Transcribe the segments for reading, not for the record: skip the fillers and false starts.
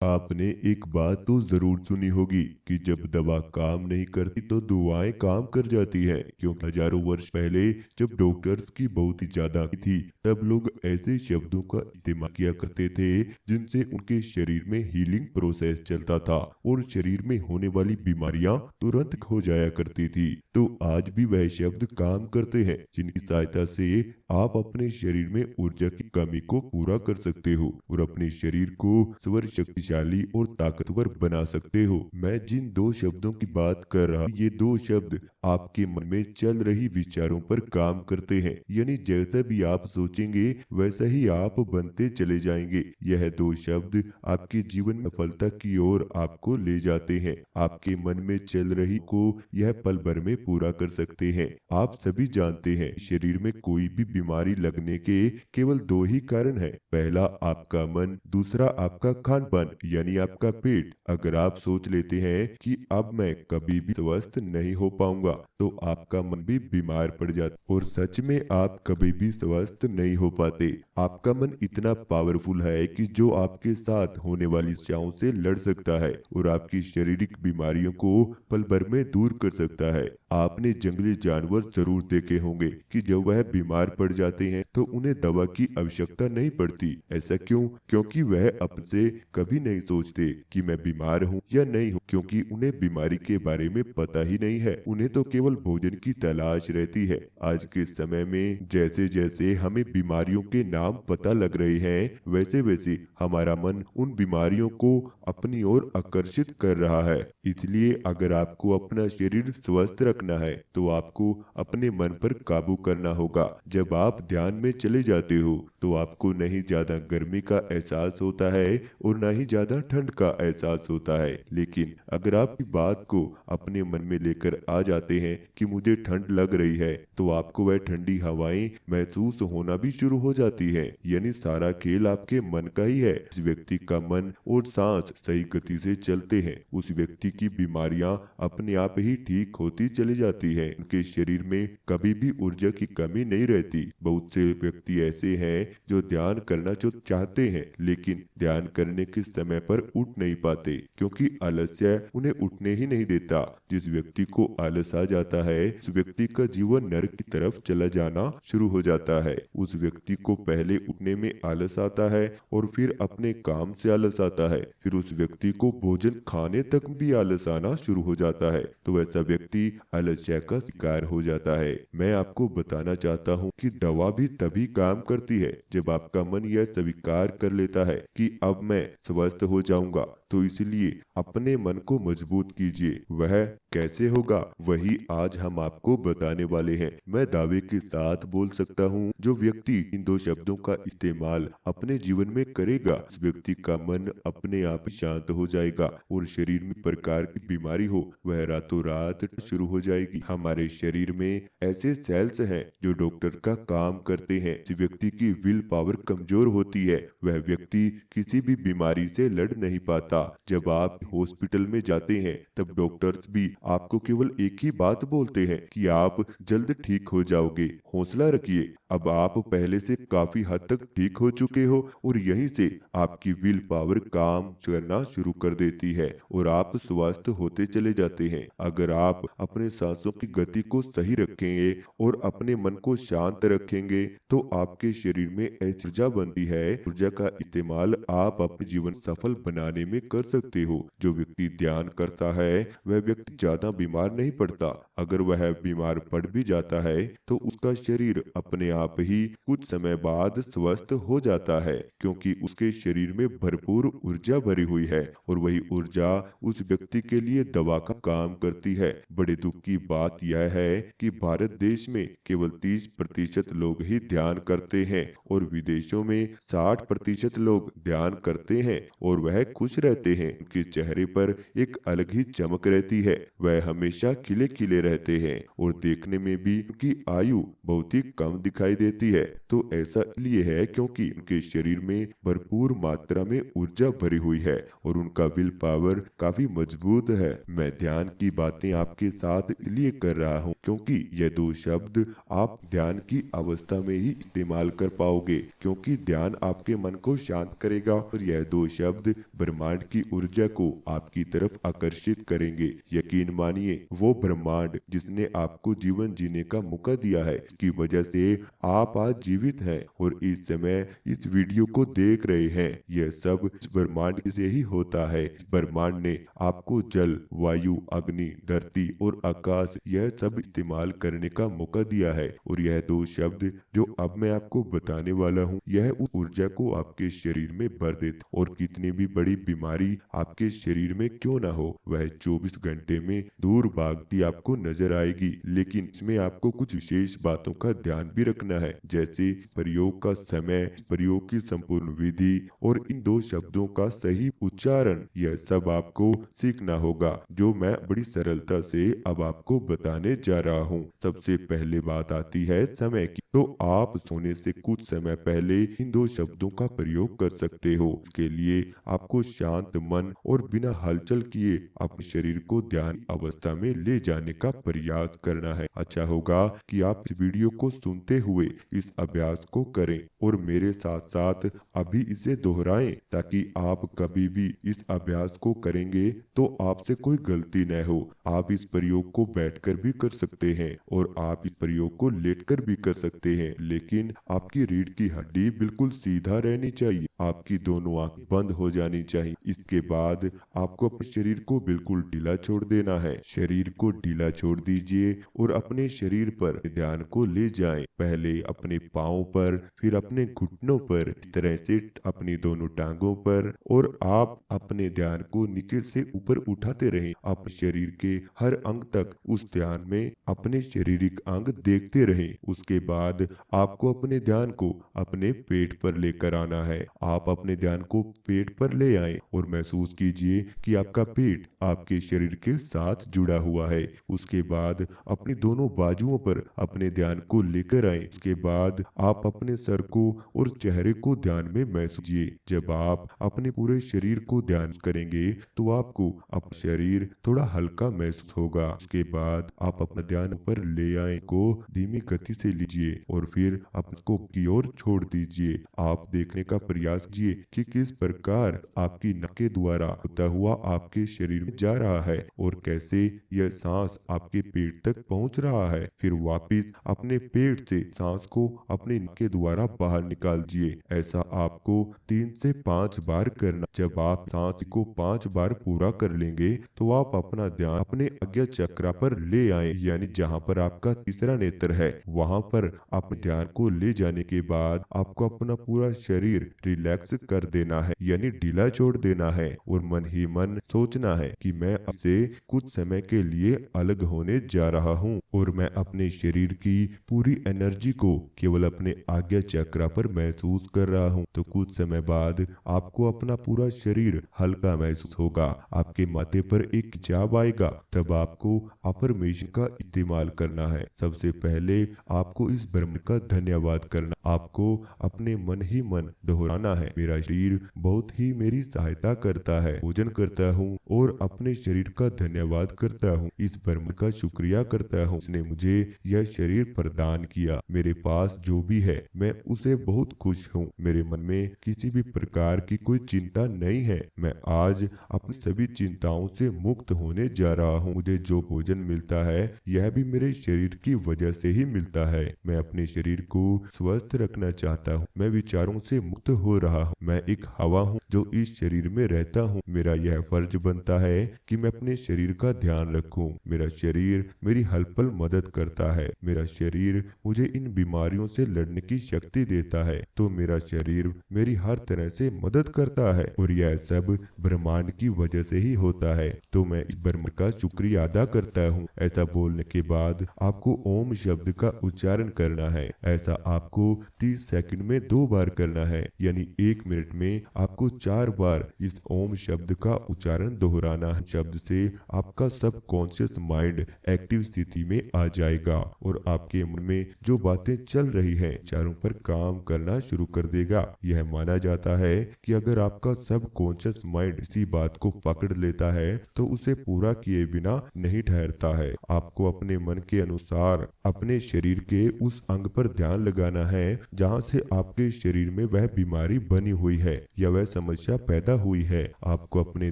आपने एक बात तो जरूर सुनी होगी कि जब दवा काम नहीं करती तो दुआएं काम कर जाती हैं, क्योंकि हजारों वर्ष पहले जब डॉक्टर्स की बहुत ही ज्यादा कमी थी, तब लोग ऐसे शब्दों का इस्तेमाल किया करते थे जिनसे उनके शरीर में हीलिंग प्रोसेस चलता था और शरीर में होने वाली बीमारियां तुरंत हो जाया करती थी। तो आज भी वह शब्द काम करते हैं जिनकी सहायता से आप अपने शरीर में ऊर्जा की कमी को पूरा कर सकते हो और अपने शरीर को स्वर शक्तिशाली और ताकतवर बना सकते हो। मैं जिन दो शब्दों की बात कर रहा हूं, ये दो शब्द आपके मन में चल रही विचारों पर काम करते हैं, यानी जैसा भी आप सोचेंगे वैसा ही आप बनते चले जाएंगे। यह दो शब्द आपके जीवन में सफलता की ओर आपको ले जाते हैं। आपके मन में चल रही को यह पल भर में पूरा कर सकते हैं। आप सभी जानते हैं शरीर में कोई भी बीमारी लगने के केवल दो ही कारण है, पहला आपका मन, दूसरा आपका खान पान यानी आपका पेट। अगर आप सोच लेते हैं कि अब मैं कभी भी स्वस्थ नहीं हो पाऊंगा तो आपका मन भी बीमार पड़ जाता और सच में आप कभी भी स्वस्थ नहीं हो पाते। आपका मन इतना पावरफुल है कि जो आपके साथ होने वाली समस्याओं से लड़ सकता है और आपकी शारीरिक बीमारियों को पल भर में दूर कर सकता है। आपने जंगली जानवर जरूर देखे होंगे कि जब वह बीमार पड़ जाते हैं तो उन्हें दवा की आवश्यकता नहीं पड़ती। ऐसा क्यों? क्योंकि वह अपने से कभी नहीं सोचते कि मैं बीमार हूँ या नहीं हूँ, क्योंकि उन्हें बीमारी के बारे में पता ही नहीं है। उन्हें तो केवल भोजन की तलाश रहती है। आज के समय में जैसे जैसे हमें बीमारियों के नाम पता लग रहे हैं, वैसे वैसे हमारा मन उन बीमारियों को अपनी ओर आकर्षित कर रहा है। इसलिए अगर आपको अपना शरीर स्वस्थ रखना है तो आपको अपने मन पर काबू करना होगा। जब आप ध्यान में चले जाते हो तो आपको नहीं ज्यादा गर्मी का एहसास होता है और ना ही ज्यादा ठंड का एहसास होता है। लेकिन अगर आप इस बात को अपने मन में लेकर आ जाते हैं कि मुझे ठंड लग रही है, तो आपको वह ठंडी हवाएं महसूस होना भी शुरू हो जाती है। यानी सारा खेल आपके मन का ही है। इस व्यक्ति का मन और सांस सही गति से चलते हैं, उस व्यक्ति की बीमारियां अपने आप ही ठीक होती चली जाती हैं। उनके शरीर में कभी भी ऊर्जा की कमी नहीं रहती। बहुत से व्यक्ति ऐसे हैं जो ध्यान करना जो चाहते हैं लेकिन ध्यान करने के समय पर उठ नहीं पाते, क्योंकि आलस्य उन्हें उठने ही नहीं देता। जिस व्यक्ति को आलस आ जाता है उस व्यक्ति का जीवन नरक की तरफ चला जाना शुरू हो जाता है। उस व्यक्ति को पहले उठने में आलस आता है और फिर अपने काम से आलस आता है, फिर उस व्यक्ति को भोजन खाने तक भी आलस आना शुरू हो जाता है। तो वैसा व्यक्ति आलस्य का शिकार हो जाता है। मैं आपको बताना चाहता हूँ कि दवा भी तभी काम करती है जब आपका मन यह स्वीकार कर लेता है कि अब मैं स्वस्थ हो जाऊंगा। तो इसलिए अपने मन को मजबूत कीजिए। वह कैसे होगा वही आज हम आपको बताने वाले हैं। मैं दावे के साथ बोल सकता हूँ, जो व्यक्ति इन दो शब्दों का इस्तेमाल अपने जीवन में करेगा उस व्यक्ति का मन अपने आप ही शांत हो जाएगा और शरीर में प्रकार की बीमारी हो वह रातों रात शुरू हो जाएगी। हमारे शरीर में ऐसे सेल्स हैं जो डॉक्टर का काम करते हैं। जिस व्यक्ति की विल पावर कमजोर होती है वह व्यक्ति किसी भी बीमारी से लड़ नहीं पाता। जब आप हॉस्पिटल में जाते हैं तब डॉक्टर्स भी आपको केवल एक ही बात बोलते हैं कि आप जल्द ठीक हो जाओगे, हौसला रखिए। अब आप पहले से काफी हद तक ठीक हो चुके हो और यहीं से आपकी विल पावर काम करना शुरू कर देती है और आप स्वस्थ होते चले जाते हैं। अगर आप अपने सांसों की गति को सही रखेंगे और अपने मन को शांत रखेंगे तो आपके शरीर में ऐसी ऊर्जा बनती है। ऊर्जा का इस्तेमाल आप अपने जीवन सफल बनाने में कर सकते हो। जो व्यक्ति ध्यान करता है वह व्यक्ति ज्यादा बीमार नहीं पड़ता। अगर वह बीमार पड़ भी जाता है तो उसका शरीर अपने आप ही कुछ समय बाद स्वस्थ हो जाता है, क्योंकि उसके शरीर में भरपूर ऊर्जा भरी हुई है और वही ऊर्जा उस व्यक्ति के लिए दवा का काम करती है। बड़े दुख की बात यह है कि भारत देश में केवल 30% लोग ही ध्यान करते हैं और विदेशों में 60% लोग ध्यान करते हैं और वह खुश रहते हैं। उनके चेहरे पर एक अलग ही चमक रहती है। वह हमेशा खिले खिले रहते हैं और देखने में भी उनकी आयु बहुत ही कम दिखाई दिखाई देती है। तो ऐसा इसलिए है क्योंकि उनके शरीर में भरपूर मात्रा में ऊर्जा भरी हुई है और उनका विल पावर काफी मजबूत है। मैं ध्यान की बातें आपके साथ इसलिए कर रहा हूँ क्योंकि ये दो शब्द आप ध्यान की अवस्था में ही इस्तेमाल कर पाओगे, क्योंकि ध्यान आपके मन को शांत करेगा और यह दो शब्द ब्रह्मांड की ऊर्जा को आपकी तरफ आकर्षित करेंगे। यकीन मानिए, वो ब्रह्मांड जिसने आपको जीवन जीने का मौका दिया है, इसकी वजह से आप आज जीवित हैं और इस समय इस वीडियो को देख रहे हैं, यह सब इस ब्रह्मांड से ही होता है। इस ब्रह्मांड ने आपको जल, वायु, अग्नि, धरती और आकाश यह सब इस्तेमाल करने का मौका दिया है और यह दो शब्द जो अब मैं आपको बताने वाला हूँ, यह उस ऊर्जा को आपके शरीर में भर देता और कितनी भी बड़ी बीमारी आपके शरीर में क्यों ना हो, वह 24 घंटे में दूर भागती आपको नजर आएगी। लेकिन इसमें आपको कुछ विशेष बातों का ध्यान भी रखना है, जैसे प्रयोग का समय, प्रयोग की संपूर्ण विधि और इन दो शब्दों का सही उच्चारण। यह सब आपको सीखना होगा, जो मैं बड़ी सरलता से अब आपको बताने जा रहा हूँ। सबसे पहले बात आती है समय की। तो आप सोने से कुछ समय पहले इन दो शब्दों का प्रयोग कर सकते हो। इसके लिए आपको शांत मन और बिना हलचल किए अपने शरीर को ध्यान अवस्था में ले जाने का प्रयास करना है। अच्छा होगा कि आप इस वीडियो को सुनते हुए इस अभ्यास को करें और मेरे साथ साथ अभी इसे दोहराएं, ताकि आप कभी भी इस अभ्यास को करेंगे तो आपसे कोई गलती न हो। आप इस प्रयोग को बैठकर भी कर सकते हैं और आप इस प्रयोग को लेटकर भी कर सकते हैं, लेकिन आपकी रीढ़ की हड्डी बिल्कुल सीधा रहनी चाहिए। आपकी दोनों आंखें बंद हो जानी चाहिए। इसके बाद आपको अपने शरीर को बिल्कुल ढीला छोड़ देना है। शरीर को ढीला छोड़ दीजिए और अपने शरीर पर ध्यान को ले जाएं। पहले अपने पाँव पर, फिर अपने घुटनों पर, इस तरह से अपनी दोनों टांगों पर, और आप अपने ध्यान को नीचे से ऊपर उठाते रहें अपने शरीर के हर अंग तक। उस ध्यान में अपने शारीरिक अंग देखते रहें। उसके बाद आपको अपने ध्यान को अपने पेट पर लेकर आना है। आप अपने ध्यान को पेट पर ले आएं और महसूस कीजिए कि आपका पेट आपके शरीर के साथ जुड़ा हुआ है। उसके बाद अपनी दोनों बाजुओं पर अपने ध्यान को लेकर आएं। उसके बाद आप अपने सर को और चेहरे को ध्यान में महसूस कीजिए। जब आप अपने पूरे शरीर को ध्यान करेंगे तो आपको अपना शरीर थोड़ा हल्का महसूस होगा। उसके बाद आप अपना ध्यान पर ले आए को धीमी गति से लीजिए और फिर आपको की ओर छोड़ दीजिए। आप देखने का प्रयास कीजिए कि किस प्रकार आपकी नाक के द्वारा होता हुआ आपके शरीर में जा रहा है और कैसे यह सांस आपके पेट तक पहुंच रहा है। फिर वापिस अपने पेट से सांस को अपने नाक के द्वारा बाहर निकाल दीजिए। ऐसा आपको 3 से 5 बार करना। जब आप सांस को 5 बार पूरा कर लेंगे तो आप अपना ध्यान अपने आज्ञा चक्र पर ले आए, यानी जहाँ पर आपका तीसरा नेत्र है वहाँ पर अपने ध्यान को ले जाने के बाद आपको अपना पूरा शरीर रिलैक्स कर देना है, यानी ढीला छोड़ देना है और मन ही मन सोचना है कि मैं आपसे कुछ समय के लिए अलग होने जा रहा हूँ और मैं अपने शरीर की पूरी एनर्जी को केवल अपने आज्ञा चक्र पर महसूस कर रहा हूँ। तो कुछ समय बाद आपको अपना पूरा शरीर हल्का महसूस होगा। आपके माथे पर एक खिंचाव आएगा। तब आपको अफर्मेशन का इस्तेमाल करना है। सबसे पहले आपको इस ब्रह्म का धन्यवाद करना। आपको अपने मन ही मन दोहराना है, मेरा शरीर बहुत ही मेरी सहायता करता है, भोजन करता हूँ और अपने शरीर का धन्यवाद करता हूँ। इस ब्रह्म का शुक्रिया करता हूँ, उसने मुझे यह शरीर प्रदान किया। मेरे पास जो भी है मैं उसे बहुत खुश हूँ। मेरे मन में किसी भी प्रकार की कोई चिंता नहीं है। मैं आज अपनी सभी चिंताओं से मुक्त होने जा रहा हूँ। मुझे जो भोजन मिलता है यह भी मेरे शरीर की वजह से ही मिलता है। मैं अपने शरीर को स्वस्थ रखना चाहता हूँ। मैं विचारों से मुक्त हो रहा हूँ। मैं एक हवा हूँ जो इस शरीर में रहता हूँ। मेरा यह फर्ज बनता है कि मैं अपने शरीर का ध्यान रखूं। मेरा शरीर मेरी हर पल मदद करता है। मेरा शरीर मुझे इन बीमारियों से लड़ने की शक्ति देता है। तो मेरा शरीर मेरी हर तरह से मदद करता है और यह सब ब्रह्मांड की वजह से ही होता है। तो मैं इस ब्रह्म का शुक्रिया अदा करता हूँ। ऐसा बोलने के बाद आपको ओम शब्द का उच्चारण करना है। ऐसा आपको 30 सेकंड में 2 बार करना है, यानी 1 मिनट में आपको 4 बार इस ओम शब्द का उच्चारण दोहराना है। शब्द से आपका सबकॉन्शियस माइंड एक्टिव स्थिति में आ जाएगा और आपके मन में जो बात बातें चल रही हैं, विचारों पर काम करना शुरू कर देगा। यह माना जाता है कि अगर आपका सबकॉन्शियस माइंड इसी बात को पकड़ लेता है तो उसे पूरा किए बिना नहीं ठहरता है। आपको अपने मन के अनुसार अपने शरीर के उस अंग पर ध्यान लगाना है जहां से आपके शरीर में वह बीमारी बनी हुई है या वह समस्या पैदा हुई है। आपको अपने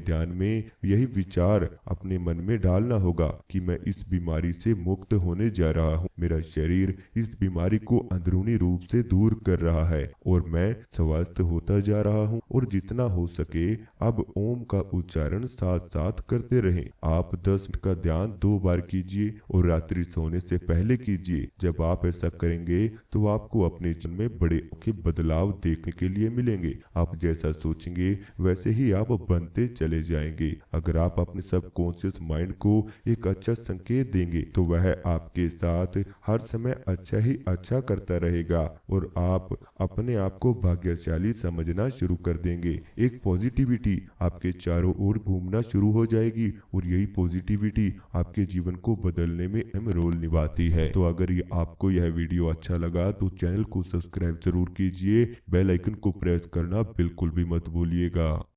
ध्यान में यही विचार अपने मन में डालना होगा कि मैं इस बीमारी से मुक्त होने जा रहा हूँ, मेरा शरीर इस बीमारी को अंदरूनी रूप से दूर कर रहा है और मैं स्वस्थ होता जा रहा हूँ। और जितना हो सके अब ओम का उच्चारण साथ साथ करते रहें। आप 10 मिनट का ध्यान 2 बार कीजिए और रात्रि सोने से पहले कीजिए। जब आप ऐसा करेंगे तो आपको अपने जीवन में बड़े के बदलाव देखने के लिए मिलेंगे। आप जैसा सोचेंगे वैसे ही आप बनते चले जाएंगे। अगर आप अपने सबकॉन्शियस माइंड को एक अच्छा संकेत देंगे तो वह आपके साथ हर समय अच्छा ही अच्छा करता रहेगा और आप अपने आप को भाग्यशाली समझना शुरू कर देंगे। एक पॉजिटिविटी आपके चारों ओर घूमना शुरू हो जाएगी और यही पॉजिटिविटी आपके जीवन को बदलने में अहम रोल निभाती है। तो अगर आपको यह वीडियो अच्छा लगा तो चैनल को सब्सक्राइब जरूर कीजिए, बेल आइकन को प्रेस करना बिल्कुल भी मत भूलिएगा।